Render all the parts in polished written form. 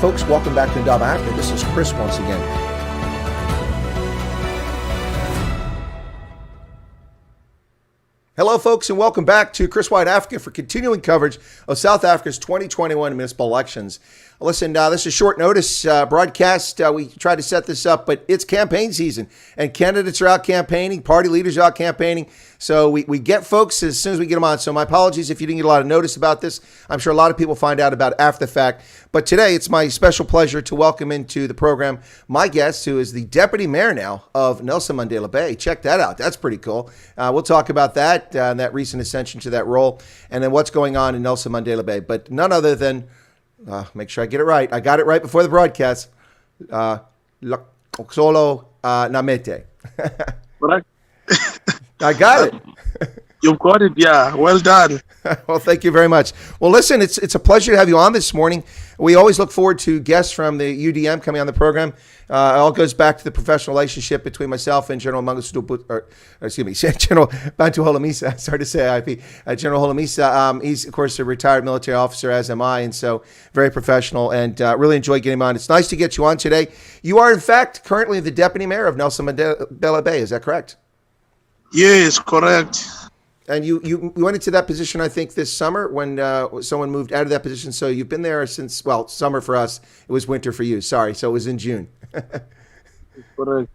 folks, welcome back to Indaba Africa. This is Chris once again. Hello, folks, and welcome back to Chris Wyatt Africa for continuing coverage of South Africa's 2021 municipal elections. Listen, this is short notice broadcast. We tried to set this up, but it's campaign season, and candidates are out campaigning, party leaders are out campaigning. So we get folks as soon as we get them on. So my apologies if you didn't get a lot of notice about this. I'm sure a lot of people find out about it after the fact. But today, it's my special pleasure to welcome into the program my guest, who is the deputy mayor now of Nelson Mandela Bay. Check that out. That's pretty cool. We'll talk about that and that recent ascension to that role, and then what's going on in Nelson Mandela Bay. But none other than, make sure I get it right. I got it right before the broadcast. Luxolo Namette. Correct. I got it. You've got it, yeah. Well done. Well, thank you very much. Well, listen, it's a pleasure to have you on this morning. We always look forward to guests from the UDM coming on the program. It all goes back to the professional relationship between myself and General General Bantu Holomisa. Sorry to say IP. General Holomisa. He's, of course, a retired military officer, as am I, and so very professional, and really enjoy getting him on. It's nice to get you on today. You are, in fact, currently the deputy mayor of Nelson Mandela Bay. Is that correct? Yes, correct. And you went into that position, I think, this summer when someone moved out of that position. So you've been there since, well, summer for us. It was winter for you. Sorry. So it was in June. Correct.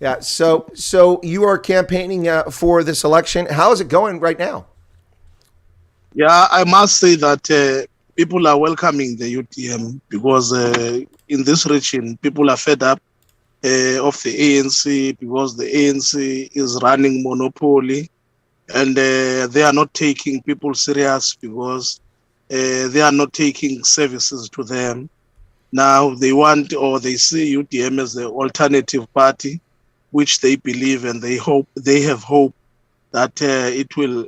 Yeah. So you are campaigning for this election. How is it going right now? Yeah, I must say that people are welcoming the UDM because in this region, people are fed up of the ANC because the ANC is running monopoly. And they are not taking people serious because they are not taking services to them. Now they want, or they see UDM as the alternative party, which they believe and they have hope that it will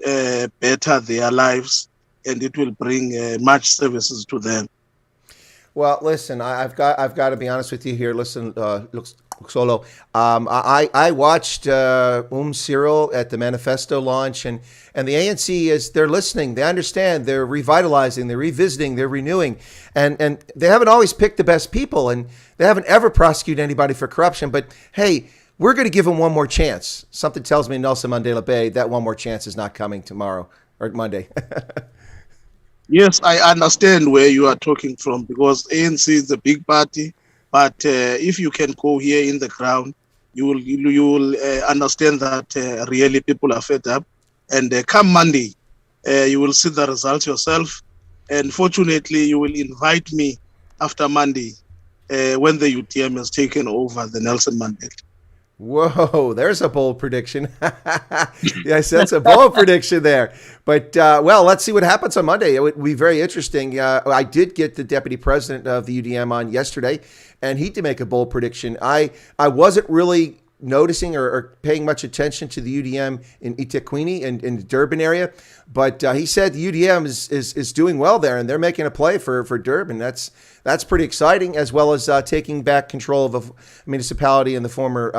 better their lives and it will bring much services to them. Well, listen, I've got to be honest with you here. Listen, Luxolo, I watched Cyril at the manifesto launch, and the ANC they're listening, they understand, they're revitalizing, they're revisiting, they're renewing, and they haven't always picked the best people, and they haven't ever prosecuted anybody for corruption. But hey, we're going to give them one more chance. Something tells me in Nelson Mandela Bay that one more chance is not coming tomorrow or Monday. Yes, I understand where you are talking from because ANC is a big party, but if you can go here in the ground, you will understand that really people are fed up. And come Monday, you will see the results yourself. And fortunately, you will invite me after Monday when the UDM has taken over the Nelson Mandela. Whoa, there's a bold prediction. Yes, that's a bold prediction there. But, well, let's see what happens on Monday. It would be very interesting. I did get the deputy president of the UDM on yesterday, and he did make a bold prediction. I wasn't really noticing or paying much attention to the UDM in eThekwini and in the Durban area, but he said the UDM is doing well there, and they're making a play for Durban. That's pretty exciting, as well as taking back control of a municipality in the former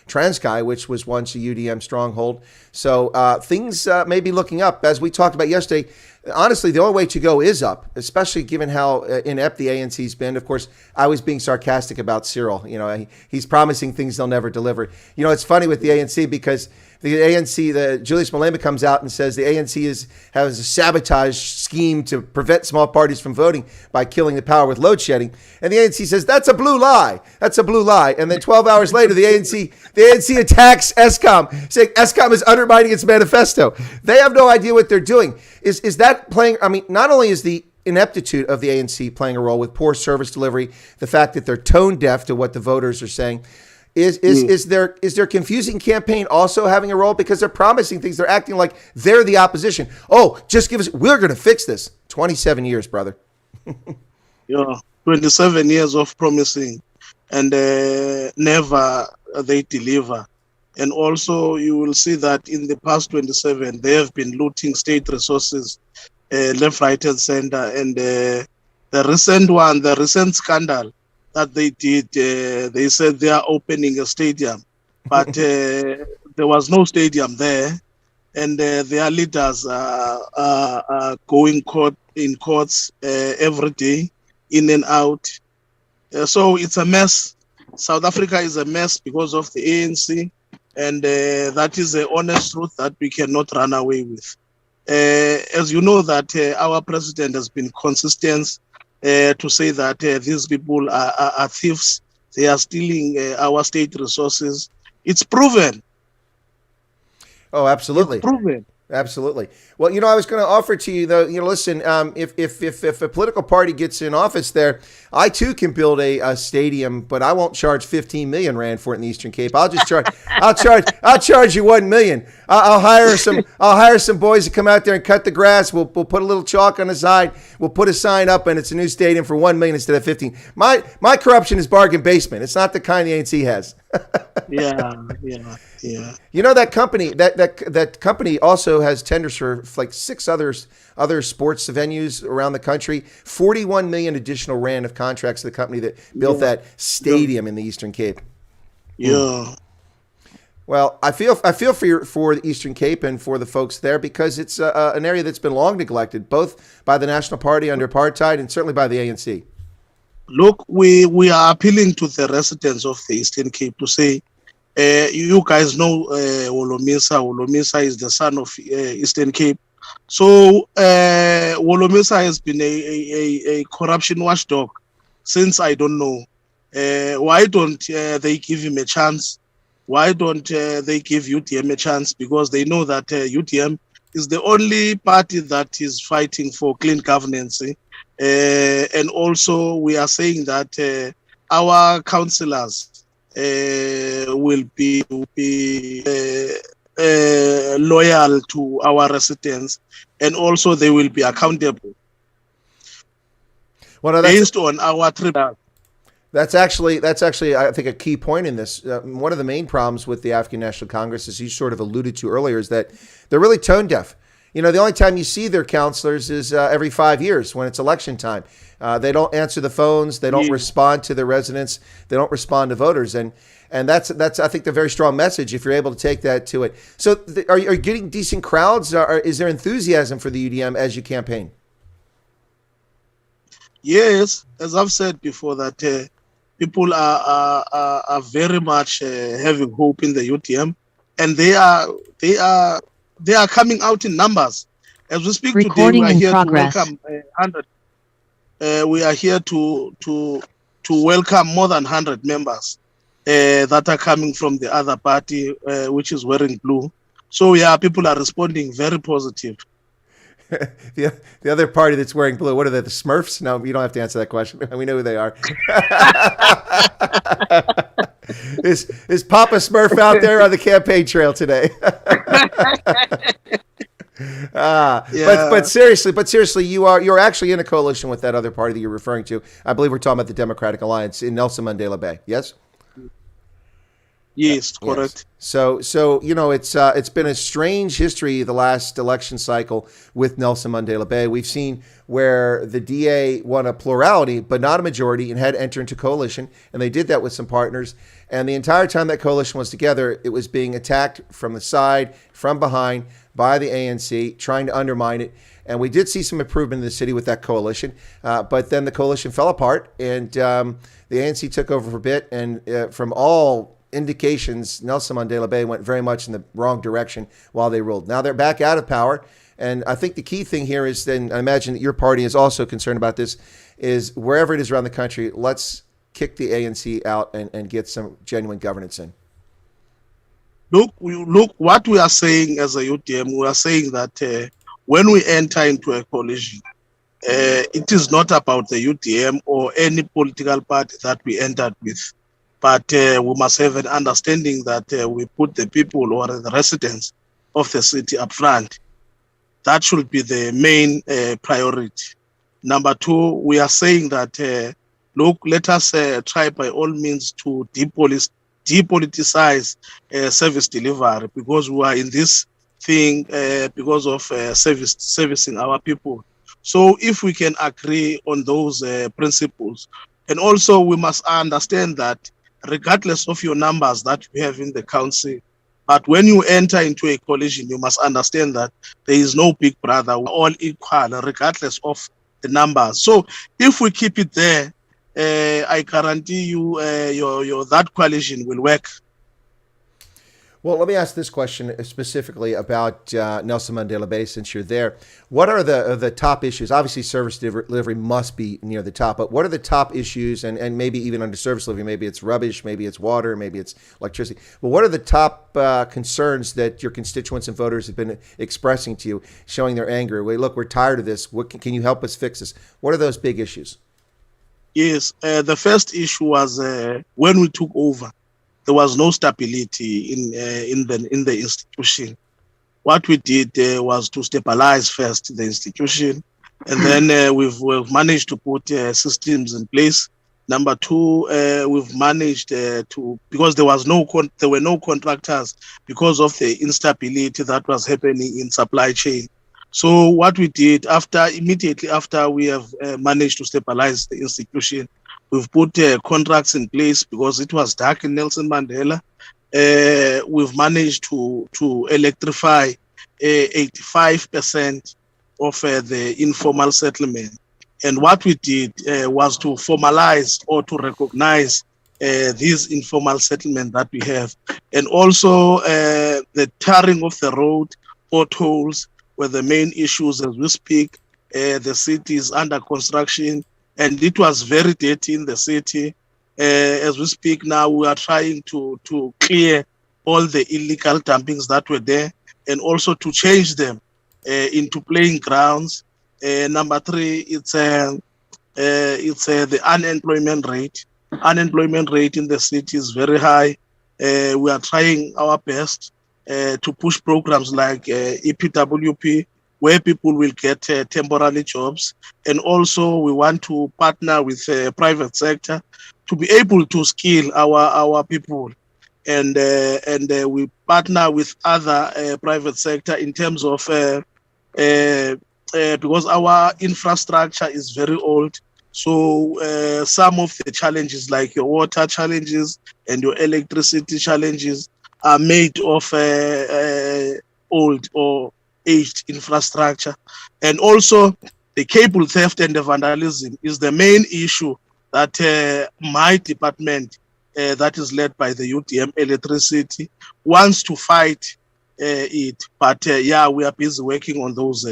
Transkei, which was once a UDM stronghold. So things may be looking up. As we talked about yesterday, honestly, the only way to go is up, especially given how inept the ANC's been. Of course, I was being sarcastic about Cyril. You know, he's promising things they'll never deliver. You know, it's funny with the ANC because the ANC, Julius Malema comes out and says the ANC has a sabotage scheme to prevent small parties from voting by killing the power with load shedding. And the ANC says, that's a blue lie. That's a blue lie. And then 12 hours later, the ANC attacks ESCOM, saying ESCOM is undermining its manifesto. They have no idea what they're doing. Is that playing? I mean, not only is the ineptitude of the ANC playing a role with poor service delivery, the fact that they're tone deaf to what the voters are saying, is their confusing campaign also having a role because they're promising things? They're acting like they're the opposition. Oh, just give us, we're going to fix this. 27 years, brother. Yeah, 27 years of promising and never they deliver. And also you will see that in the past 27, they have been looting state resources left, right, and center. And the recent scandal that they did, they said they are opening a stadium, but there was no stadium there. And their leaders are going in courts every day, in and out. So it's a mess. South Africa is a mess because of the ANC, and that is the honest truth that we cannot run away with. As you know, that our president has been consistent to say that these people are thieves. They are stealing our state resources. It's proven. Oh, absolutely. It's proven. Absolutely. Well, I was going to offer to you, though, listen, if a political party gets in office there, I too can build a stadium, but I won't charge 15 million rand for it in the Eastern Cape. I'll just charge, I'll charge you 1 million. I'll hire some boys to come out there and cut the grass. We'll put a little chalk on the side. We'll put a sign up, and it's a new stadium for 1 million instead of 15. My corruption is bargain basement. It's not the kind the ANC has. Yeah. That company that company also has tenders for like 6 other sports venues around the country. 41 million additional rand of contracts to the company that built that stadium in the Eastern Cape. Yeah. Well, I feel for the Eastern Cape and for the folks there, because it's an area that's been long neglected, both by the National Party under apartheid and certainly by the ANC. Look, we are appealing to the residents of the Eastern Cape to say, you guys know Wolomisa. Wolomisa is the son of Eastern Cape. So Wolomisa has been a corruption watchdog since I don't know. Why don't they give him a chance? Why don't they give UDM a chance? Because they know that UDM is the only party that is fighting for clean governance. And also we are saying that our councillors will be loyal to our residents, and also they will be accountable based on our trip. That's actually, I think, a key point in this. One of the main problems with the African National Congress, as you sort of alluded to earlier, is that they're really tone deaf. The only time you see their councillors is every 5 years when it's election time. They don't answer the phones. They don't respond to their residents. They don't respond to voters. And that's I think, the very strong message, if you're able to take that to it. So are you getting decent crowds? Is there enthusiasm for the UDM as you campaign? Yes, as I've said before, that people are very much having hope in the UDM, and they are coming out in numbers. As we speak today, we are here to welcome 100. We are here to welcome more than 100 members that are coming from the other party, which is wearing blue. So people are responding very positive. The other party that's wearing blue, what are they, the Smurfs? No, you don't have to answer that question. We know who they are. Is Papa Smurf out there on the campaign trail today? But seriously, you're actually in a coalition with that other party that you're referring to. I believe we're talking about the Democratic Alliance in Nelson Mandela Bay. Yes. Yes, correct. Yes. So it's been a strange history the last election cycle with Nelson Mandela Bay. We've seen where the DA won a plurality but not a majority and had to enter into coalition, and they did that with some partners. And the entire time that coalition was together, it was being attacked from the side, from behind, by the ANC, trying to undermine it. And we did see some improvement in the city with that coalition, but then the coalition fell apart, and the ANC took over for a bit, and from all indications, Nelson Mandela Bay went very much in the wrong direction while they ruled. Now they're back out of power, and I think the key thing here is, then I imagine that your party is also concerned about this, is wherever it is around the country, let's kick the ANC out and get some genuine governance in. Look, what we are saying as a UDM, we are saying that when we enter into a coalition, it is not about the UDM or any political party that we entered with. But we must have an understanding that we put the people or the residents of the city up front. That should be the main priority. Number 2, we are saying that, look, let us try by all means to depoliticize service delivery, because we are in this thing because of servicing our people. So if we can agree on those principles, and also we must understand that regardless of your numbers that you have in the council, but when you enter into a coalition, you must understand that there is no big brother. We're all equal, regardless of the numbers. So if we keep it there, I guarantee you your that coalition will work. Well, let me ask this question specifically about Nelson Mandela Bay, since you're there. What are the top issues? Obviously, service delivery must be near the top, but what are the top issues, and maybe even under service delivery, maybe it's rubbish, maybe it's water, maybe it's electricity, but what are the top concerns that your constituents and voters have been expressing to you, showing their anger? Wait, look, we're tired of this. What can you help us fix this? What are those big issues? Yes, the first issue was when we took over. There was no stability in the institution. What we did was to stabilize first the institution, and then we've managed to put systems in place. Number two, we've managed to, because there were no contractors because of the instability that was happening in supply chain. So what we did immediately after we have managed to stabilize the institution, we've put contracts in place because it was dark in Nelson Mandela. We've managed to electrify 85% of the informal settlement. And what we did was to formalize or to recognize these informal settlement that we have. And also the tarring of the road, potholes were the main issues as we speak. The city is under construction, and it was very dirty in the city. As we speak now, we are trying to clear all the illegal dumpings that were there, and also to change them into playing grounds. Number three, it's the unemployment rate. Unemployment rate in the city is very high. We are trying our best to push programs like EPWP, where people will get temporary jobs. And also we want to partner with private sector to be able to skill our people. And we partner with other private sector in terms of, because our infrastructure is very old. So some of the challenges like your water challenges and your electricity challenges are made of old or aged infrastructure. And also the cable theft and the vandalism is the main issue that my department, that is led by the UDM electricity, wants to fight it. But yeah, we are busy working on those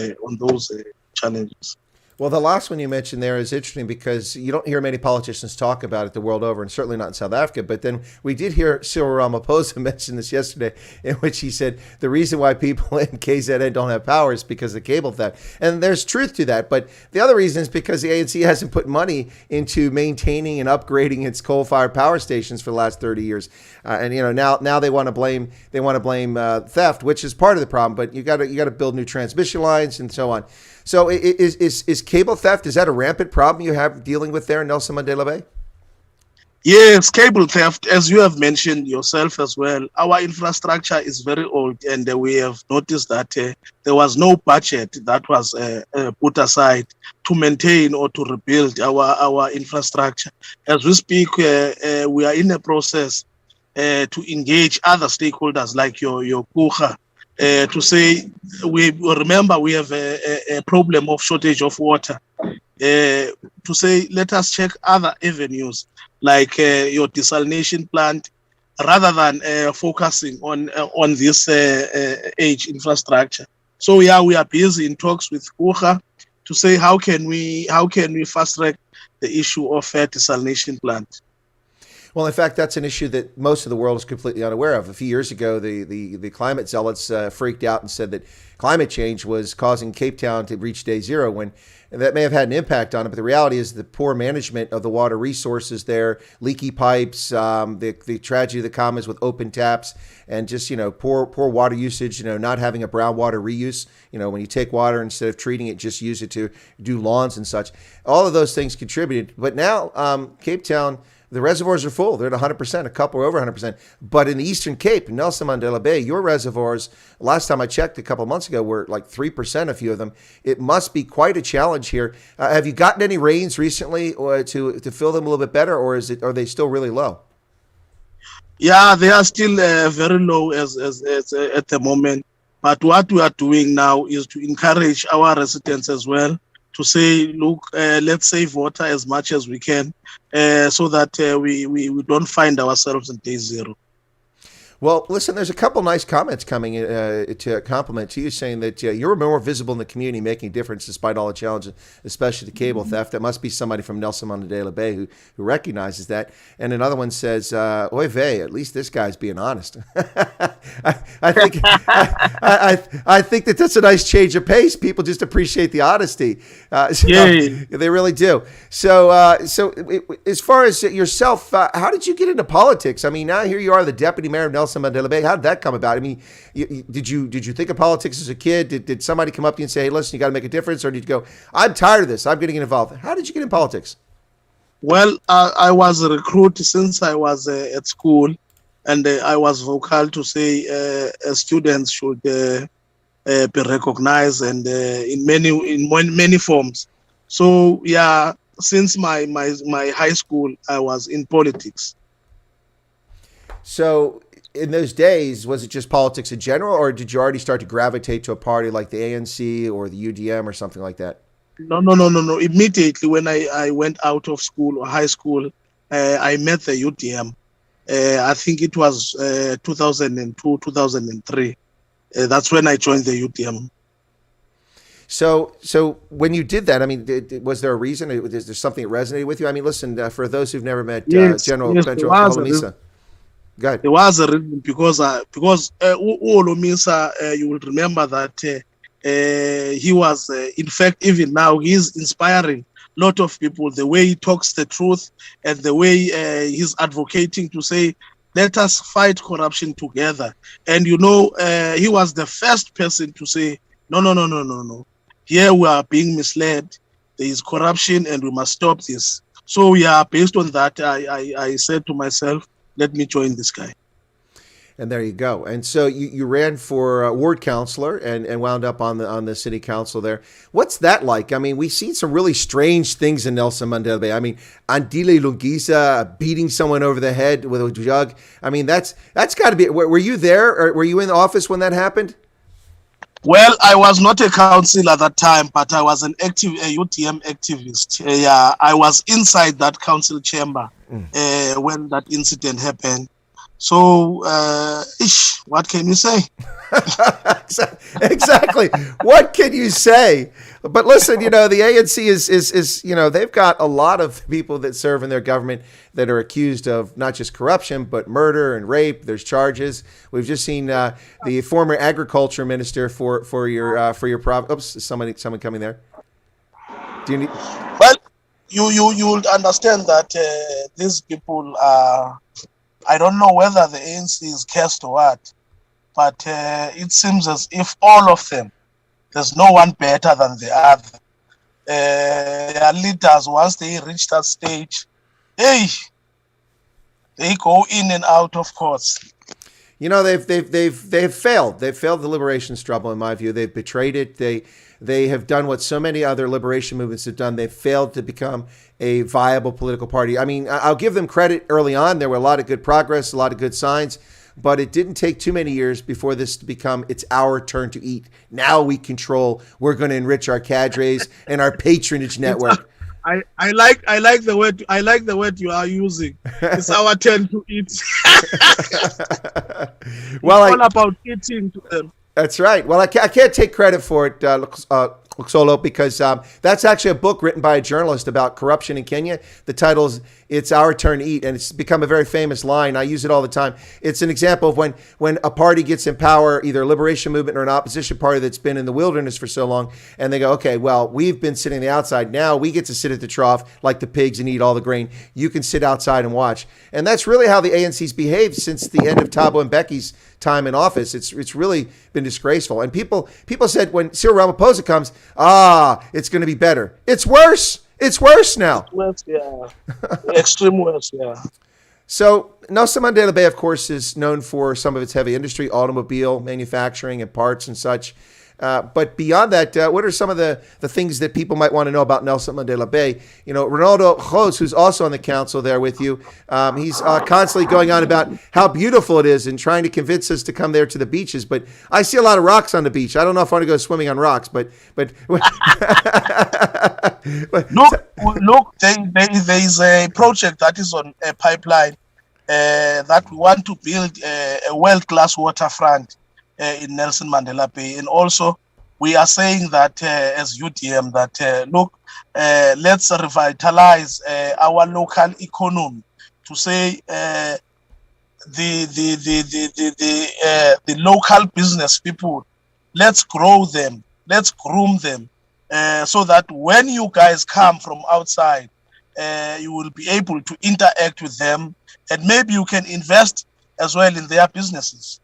challenges. Well, the last one you mentioned there is interesting because you don't hear many politicians talk about it the world over, and certainly not in South Africa. But then we did hear Cyril Ramaphosa mention this yesterday, in which he said the reason why people in KZN don't have power is because of cable theft. And there's truth to that. But the other reason is because the ANC hasn't put money into maintaining and upgrading its coal-fired power stations for the last 30 years. And now they want to blame theft, which is part of the problem. But you got to build new transmission lines and so on. So is cable theft, is that a rampant problem you have dealing with there in Nelson Mandela Bay? Yes, cable theft, as you have mentioned yourself as well, our infrastructure is very old, and we have noticed that there was no budget that was put aside to maintain or to rebuild our infrastructure. As we speak, we are in a process to engage other stakeholders like your KUHA, to say, we remember we have a problem of shortage of water, to say, let us check other avenues like your desalination plant, rather than focusing on this age infrastructure. So yeah, we are busy in talks with KUHA to say how can we fast track the issue of desalination plant. Well, in fact, that's an issue that most of the world is completely unaware of. A few years ago, the climate zealots freaked out and said that climate change was causing Cape Town to reach day zero, when that may have had an impact on it. But the reality is the poor management of the water resources there, leaky pipes, the tragedy that comes with open taps, and just, poor water usage, not having a brown water reuse. When you take water, instead of treating it, just use it to do lawns and such. All of those things contributed. But now Cape Town, the reservoirs are full. They're at 100%, a couple are over 100%. But in the Eastern Cape, Nelson Mandela Bay, your reservoirs, last time I checked a couple of months ago, were like 3%, a few of them. It must be quite a challenge here. Have you gotten any rains recently to fill them a little bit better, or are they still really low? Yeah, they are still very low as at the moment. But what we are doing now is to encourage our residents as well to say, look, let's save water as much as we can, so that we don't find ourselves in day zero. Well, listen, there's a couple nice comments coming to compliment to you, saying that you're more visible in the community, making a difference despite all the challenges, especially the cable theft. That must be somebody from Nelson Mandela Bay who recognizes that. And another one says, "Oy vey, at least this guy's being honest." I think I think that's a nice change of pace. People just appreciate the honesty. They really do. So as far as yourself, how did you get into politics? I mean, now here you are, the deputy mayor of Nelson Mandela Bay. How did that come about? I mean, did you think of politics as a kid? Did somebody come up to you and say, "Hey, listen, you got to make a difference," or did you go, "I'm tired of this. I'm getting involved"? How did you get in politics? Well, I was a recruit since I was at school, and I was vocal to say students should be recognized and in many forms. So yeah, since my high school, I was in politics. So in those days, was it just politics in general, or did you already start to gravitate to a party like the ANC or the UDM or something like that? No. Immediately when I went out of school or high school, I met the UDM. I think it was 2002, 2003. That's when I joined the UDM. So when you did that, I mean, was there a reason? Is there something that resonated with you? I mean, listen, for those who've never met General Pedro Holomisa. There was a reason because Olomisa, you will remember that he was, in fact, even now, he's inspiring a lot of people, the way he talks the truth and the way he's advocating to say, let us fight corruption together. And, he was the first person to say, no. Here we are being misled. There is corruption and we must stop this. So, yeah, based on that, I said to myself, let me join this guy. And there you go. And so you ran for ward councilor and wound up on the city council there. What's that like? I mean, we've seen some really strange things in Nelson Mandela Bay. I mean, Andile Lungisa beating someone over the head with a jug. I mean, that's got to be. Were you there, or were you in the office when that happened? Well, I was not a councillor at that time, but I was a UTM activist. I was inside that council chamber when that incident happened. So, what can you say? Exactly. What can you say? But listen, the ANC is they've got a lot of people that serve in their government that are accused of not just corruption, but murder and rape. There's charges. We've just seen the former agriculture minister for your province. Oops, someone coming there. Do you need? Well, you will understand that these people are. I don't know whether the ANC is cursed or what, but it seems as if all of them, there's no one better than the other. Their leaders, once they reach that stage, they go in and out of courts. They've failed. They've failed the liberation struggle, in my view. They've betrayed it. They have done what so many other liberation movements have done. They've failed to become a viable political party. I mean, I'll give them credit early on. There were a lot of good progress, a lot of good signs, but it didn't take too many years before this to become, it's our turn to eat. Now we control. We're going to enrich our cadres and our patronage network. I like the word you are using. It's our turn to eat. Well, it's all about eating to them. That's right. Well, I can't take credit for it, Luxolo, because that's actually a book written by a journalist about corruption in Kenya. The title is "It's Our Turn to Eat," and it's become a very famous line. I use it all the time. It's an example of when a party gets in power, either a liberation movement or an opposition party that's been in the wilderness for so long, and they go, okay, well, we've been sitting on the outside. Now we get to sit at the trough like the pigs and eat all the grain. You can sit outside and watch. And that's really how the ANC's behaved since the end of Thabo Mbeki's time in office. It's really been disgraceful. And people said when Cyril Ramaphosa comes, it's going to be better. It's worse. It's worse now. It's worse, yeah. Extreme worse, yeah. So Nelson Mandela Bay, of course, is known for some of its heavy industry, automobile manufacturing and parts and such. But beyond that, what are some of the things that people might want to know about Nelson Mandela Bay? You know, Ronaldo Gos, who's also on the council there with you, he's constantly going on about how beautiful it is and trying to convince us to come there to the beaches. But I see a lot of rocks on the beach. I don't know if I want to go swimming on rocks, but Look, there is a project that is on a pipeline that we want to build a world-class waterfront in Nelson Mandela Bay. And also, we are saying that as UDM that, let's revitalize our local economy to say the local business people, let's grow them, let's groom them, so that when you guys come from outside, you will be able to interact with them, and maybe you can invest as well in their businesses.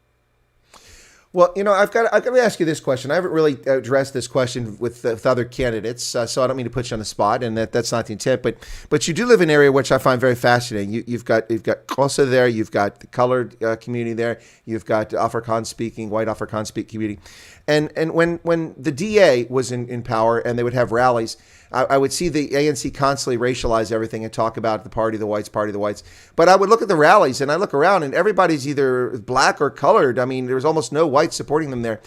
Well, you know, I've got to ask you this question. I haven't really addressed this question with other candidates, so I don't mean to put you on the spot, and that's not the intent. But you do live in an area which I find very fascinating. You've got Xhosa there, you've got the colored community there, you've got Afrikaans speaking, white Afrikaans speaking community, and when the DA was in power and they would have rallies, I would see the ANC constantly racialize everything and talk about the party of the whites, party of the whites. But I would look at the rallies and I look around and everybody's either black or colored. I mean, there was almost no whites supporting them there.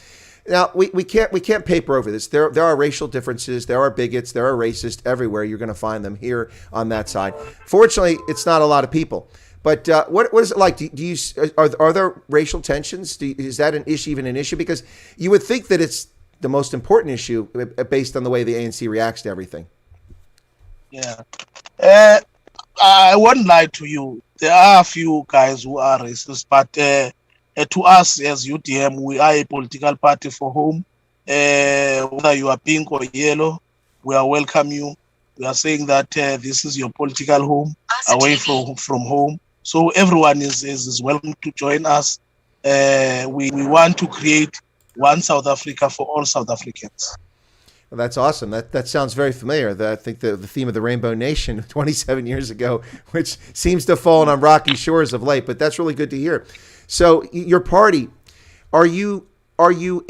Now, we can't paper over this. There are racial differences. There are bigots. There are racists everywhere. You're going to find them here on that side. Fortunately, it's not a lot of people. But what is it like? Are there racial tensions? Is that an issue, even an issue? Because you would think that it's the most important issue based on the way the ANC reacts to everything. Yeah. I won't lie to you. There are a few guys who are racist, but to us as UDM, we are a political party for whom, whether you are pink or yellow, we are welcome you. We are saying that this is your political home, away from home. So everyone is welcome to join us. We want to create one South Africa for all South Africans. Well, that's awesome. That sounds very familiar. I think the theme of the Rainbow Nation 27 years ago, which seems to have fallen on rocky shores of late, but that's really good to hear. So your party, are you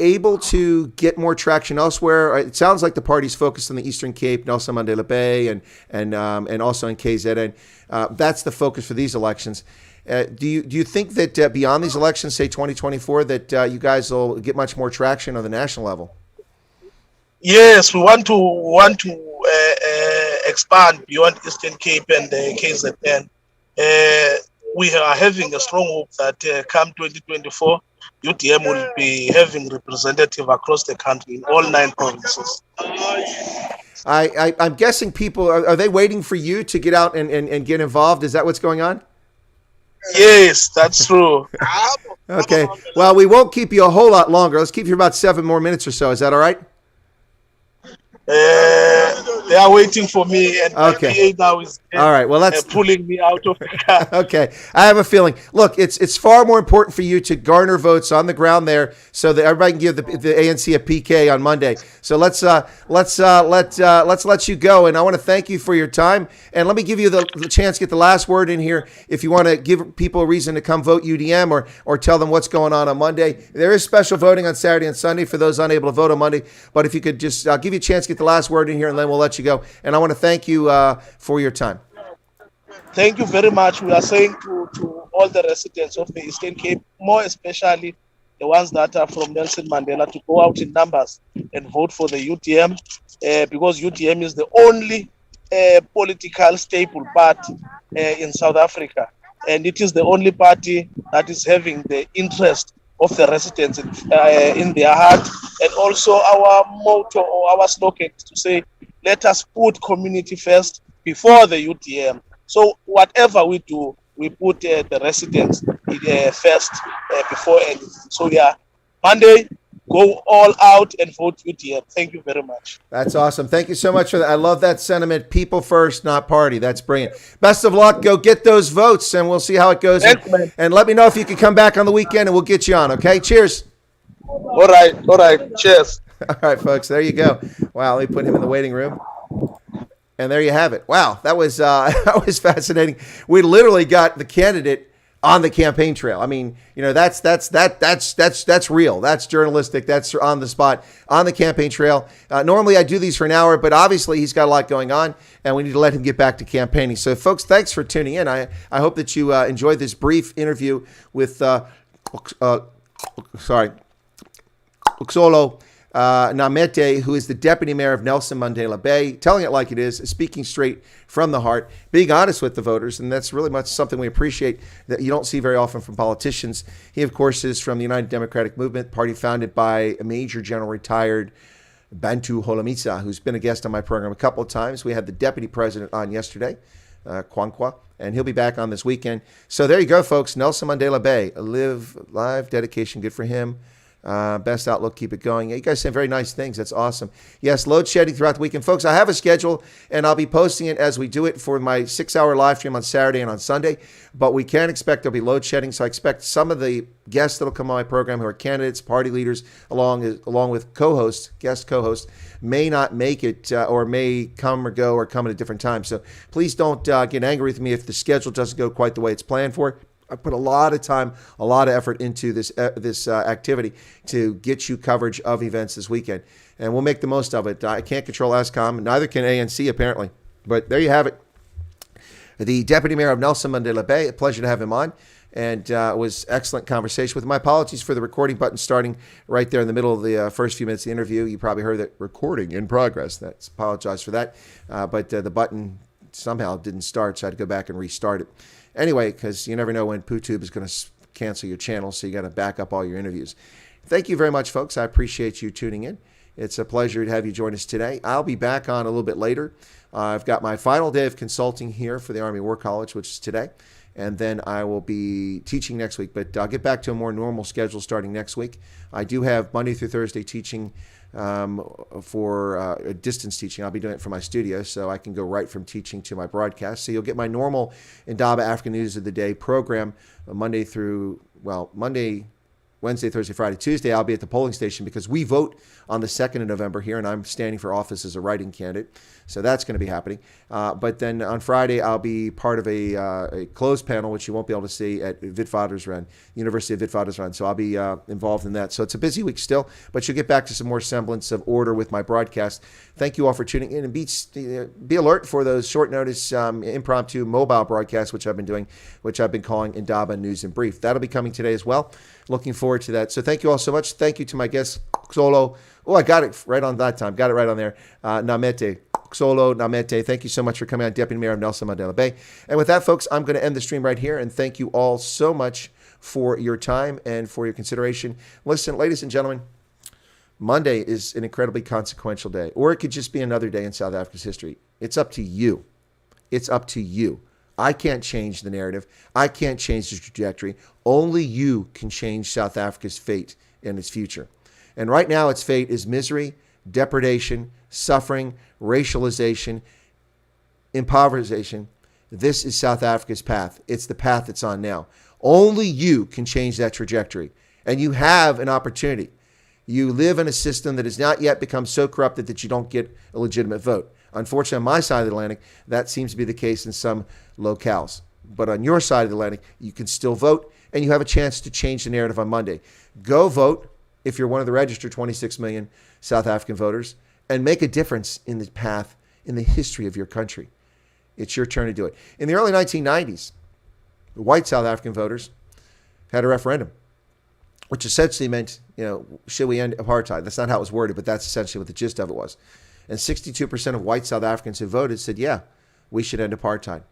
able to get more traction elsewhere? It sounds like the party's focused on the Eastern Cape, Nelson Mandela Bay, and also in KZN. That's the focus for these elections. Do you think that beyond these elections, say 2024, that you guys will get much more traction on the national level? Yes, we want to expand beyond Eastern Cape and KZN. We are having a strong hope that come 2024, UDM will be having representative across the country in all 9 provinces. I'm guessing people are they waiting for you to get out and get involved? Is that what's going on? Yes, that's true. Okay. Well, we won't keep you a whole lot longer. Let's keep you about 7 more minutes or so. Is that all right? They are waiting for me, and okay. my PA now is all right. Well, that's pulling me out of the car. Okay, I have a feeling. Look, it's far more important for you to garner votes on the ground there, so that everybody can give the ANC a PK on Monday. So let's let you go, and I want to thank you for your time, and let me give you the chance to get the last word in here. If you want to give people a reason to come vote UDM, or tell them what's going on Monday. There is special voting on Saturday and Sunday for those unable to vote on Monday. But if you could just give you a chance to get the last word in here, and then we'll let you go. And I want to thank you for your time. Thank you very much. We are saying to all the residents of the Eastern Cape, more especially the ones that are from Nelson Mandela, to go out in numbers and vote for the UDM, because UDM is the only political staple party in South Africa. And it is the only party that is having the interest of the residents in their heart. And also our motto or our slogan is to say, let us put community first before the UDM. So whatever we do, we put the residents first before anything. So yeah, Monday, go all out and vote UDM. Thank you very much. That's awesome. Thank you so much for that. I love that sentiment. People first, not party. That's brilliant. Best of luck. Go get those votes, and we'll see how it goes. And let me know if you can come back on the weekend, and we'll get you on, okay? Cheers. All right. Cheers. All right, folks. There you go. Wow, let me put him in the waiting room. And there you have it. Wow, that was fascinating. We literally got the candidate on the campaign trail. I mean, that's real. That's journalistic. That's on the spot on the campaign trail. Normally I do these for an hour, but obviously he's got a lot going on, and we need to let him get back to campaigning. So, folks, thanks for tuning in. I hope that you enjoyed this brief interview with Luxolo Namette, who is the deputy mayor of Nelson Mandela Bay, telling it like it is, speaking straight from the heart, being honest with the voters, and that's really much something we appreciate that you don't see very often from politicians. He, of course, is from the United Democratic Movement, party founded by a Major General retired Bantu Holomisa, who's been a guest on my program a couple of times. We had the deputy president on yesterday, Kwankwa, and he'll be back on this weekend. So there you go, folks. Nelson Mandela Bay, a live dedication. Good for him. Best outlook, keep it going. You guys say very nice things. That's awesome. Yes, load shedding throughout the weekend. Folks, I have a schedule, and I'll be posting it as we do it for my 6-hour live stream on Saturday and on Sunday. But we can expect there'll be load shedding, so I expect some of the guests that'll come on my program who are candidates, party leaders, along with co-hosts, guest co-hosts, may not make it or may come or go or come at a different time. So please don't get angry with me if the schedule doesn't go quite the way it's planned for. I put a lot of time, a lot of effort into this activity to get you coverage of events this weekend, and we'll make the most of it. I can't control ASCOM, neither can ANC apparently, but there you have it. The Deputy Mayor of Nelson Mandela Bay, a pleasure to have him on, and it was excellent conversation with him. My apologies for the recording button starting right there in the middle of the first few minutes of the interview. You probably heard that recording in progress. Apologize for that, but the button somehow didn't start, so I had to go back and restart it. Anyway, because you never know when PooTube is going to cancel your channel, so you got to back up all your interviews. Thank you very much, folks. I appreciate you tuning in. It's a pleasure to have you join us today. I'll be back on a little bit later. I've got my final day of consulting here for the Army War College, which is today, and then I will be teaching next week. But I'll get back to a more normal schedule starting next week. I do have Monday through Thursday teaching for distance teaching. I'll be doing it from my studio, so I can go right from teaching to my broadcast. So you'll get my normal Indaba African News of the Day program Monday, Wednesday, Thursday, Friday, Tuesday. I'll be at the polling station because we vote on the 2nd of November here, and I'm standing for office as a write-in candidate. So that's going to be happening. But then on Friday, I'll be part of a closed panel, which you won't be able to see at Witwatersrand, University of Witwatersrand. So I'll be involved in that. So it's a busy week still, but you'll get back to some more semblance of order with my broadcast. Thank you all for tuning in, and be alert for those short notice impromptu mobile broadcasts, which I've been doing, which I've been calling Indaba News in Brief. That'll be coming today as well. Looking forward to that. So thank you all so much. Thank you to my guest, Luxolo. Oh, I got it right on that time. Got it right on there. Namette. Luxolo Namette. Thank you so much for coming on, Deputy Mayor of Nelson Mandela Bay. And with that, folks, I'm going to end the stream right here. And thank you all so much for your time and for your consideration. Listen, ladies and gentlemen, Monday is an incredibly consequential day, or it could just be another day in South Africa's history. It's up to you. It's up to you. I can't change the narrative. I can't change the trajectory. Only you can change South Africa's fate and its future. And right now, its fate is misery, depredation, suffering, racialization, impoverization. This is South Africa's path. It's the path it's on now. Only you can change that trajectory. And you have an opportunity. You live in a system that has not yet become so corrupted that you don't get a legitimate vote. Unfortunately, on my side of the Atlantic, that seems to be the case in some locales. But on your side of the Atlantic, you can still vote, and you have a chance to change the narrative on Monday. Go vote if you're one of the registered 26 million South African voters, and make a difference in the path, in the history of your country. It's your turn to do it. In the early 1990s, the white South African voters had a referendum, which essentially meant, should we end apartheid? That's not how it was worded, but that's essentially what the gist of it was. And 62% of white South Africans who voted said, yeah, we should end apartheid.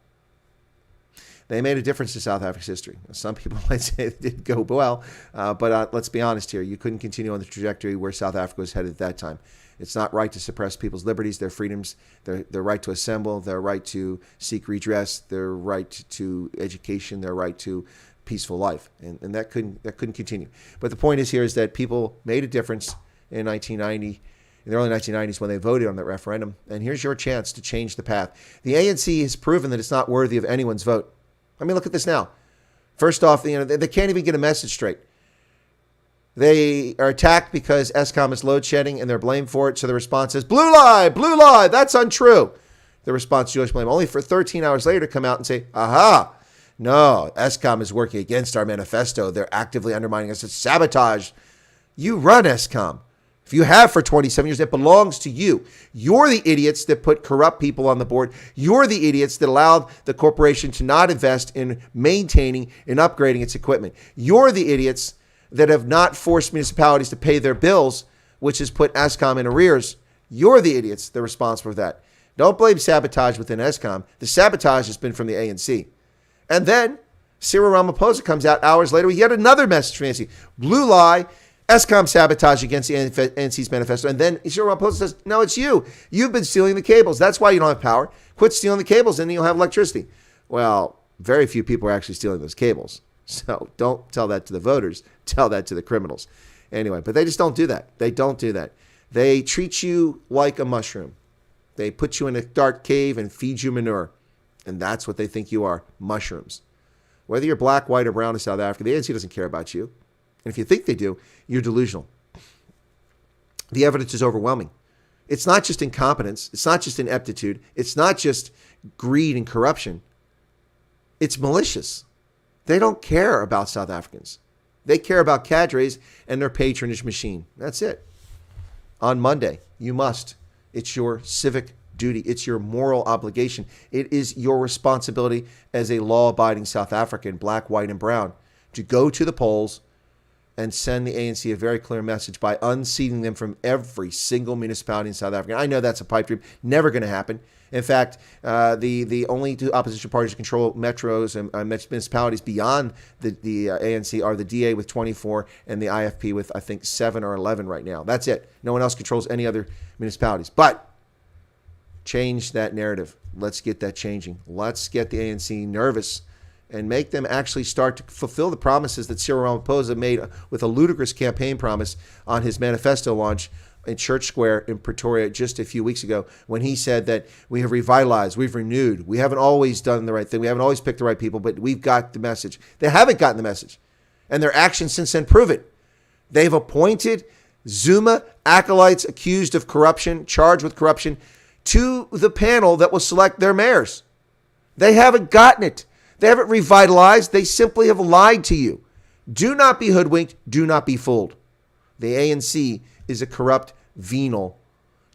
They made a difference to South Africa's history. Some people might say it didn't go well, but let's be honest here. You couldn't continue on the trajectory where South Africa was headed at that time. It's not right to suppress people's liberties, their freedoms, their right to assemble, their right to seek redress, their right to education, their right to peaceful life. And that couldn't continue. But the point is here is that people made a difference in 1990, in the early 1990s when they voted on that referendum. And here's your chance to change the path. The ANC has proven that it's not worthy of anyone's vote. I mean, look at this now. First off, they can't even get a message straight. They are attacked because Eskom is load shedding and they're blamed for it. So the response is, blue lie, that's untrue. The response, Jewish blame, only for 13 hours later to come out and say, aha, No, ESCOM is working against our manifesto. They're actively undermining us. It's sabotage. You run ESCOM. If you have for 27 years, it belongs to you. You're the idiots that put corrupt people on the board. You're the idiots that allowed the corporation to not invest in maintaining and upgrading its equipment. You're the idiots that have not forced municipalities to pay their bills, which has put ESCOM in arrears. You're the idiots that are responsible for that. Don't blame sabotage within ESCOM. The sabotage has been from the ANC. And then Cyril Ramaphosa comes out hours later with yet another message from the ANC. Blue lie. ESCOM sabotage against the ANC's manifesto. And then Cyril Ramaphosa says, no, it's you. You've been stealing the cables. That's why you don't have power. Quit stealing the cables and then you'll have electricity. Well, very few people are actually stealing those cables. So don't tell that to the voters. Tell that to the criminals. Anyway, but they just don't do that. They don't do that. They treat you like a mushroom. They put you in a dark cave and feed you manure. And that's what they think you are, mushrooms. Whether you're black, white, or brown in South Africa, the ANC doesn't care about you. And if you think they do, you're delusional. The evidence is overwhelming. It's not just incompetence. It's not just ineptitude. It's not just greed and corruption. It's malicious. They don't care about South Africans. They care about cadres and their patronage machine. That's it. On Monday, you must. It's your civic duty. It's your moral obligation. It is your responsibility as a law-abiding South African, black, white, and brown, to go to the polls and send the ANC a very clear message by unseating them from every single municipality in South Africa. I know that's a pipe dream. Never going to happen. In fact, the only two opposition parties to control metros and municipalities beyond the ANC are the DA with 24 and the IFP with, I think, 7 or 11 right now. That's it. No one else controls any other municipalities. But change that narrative. Let's get that changing. Let's get the ANC nervous and make them actually start to fulfill the promises that Cyril Ramaphosa made with a ludicrous campaign promise on his manifesto launch in Church Square in Pretoria just a few weeks ago, when he said that we have revitalized, we've renewed, we haven't always done the right thing, we haven't always picked the right people, but we've got the message. They haven't gotten the message, and their actions since then prove it. They've appointed Zuma acolytes accused of corruption, charged with corruption, to the panel that will select their mayors. They haven't gotten it. They haven't revitalized. They simply have lied to you. Do not be hoodwinked. Do not be fooled. The ANC is a corrupt, venal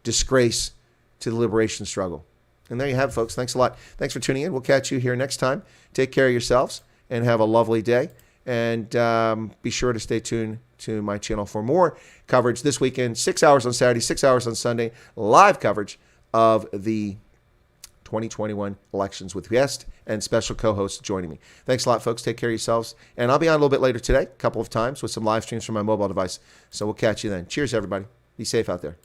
disgrace to the liberation struggle. And there you have it, folks. Thanks a lot. Thanks for tuning in. We'll catch you here next time. Take care of yourselves and have a lovely day. And be sure to stay tuned to my channel for more coverage this weekend. 6 hours on Saturday, 6 hours on Sunday. Live coverage of the 2021 elections with guest and special co-hosts joining me. Thanks a lot, folks. Take care of yourselves. And I'll be on a little bit later today, a couple of times, with some live streams from my mobile device. So we'll catch you then. Cheers, everybody. Be safe out there.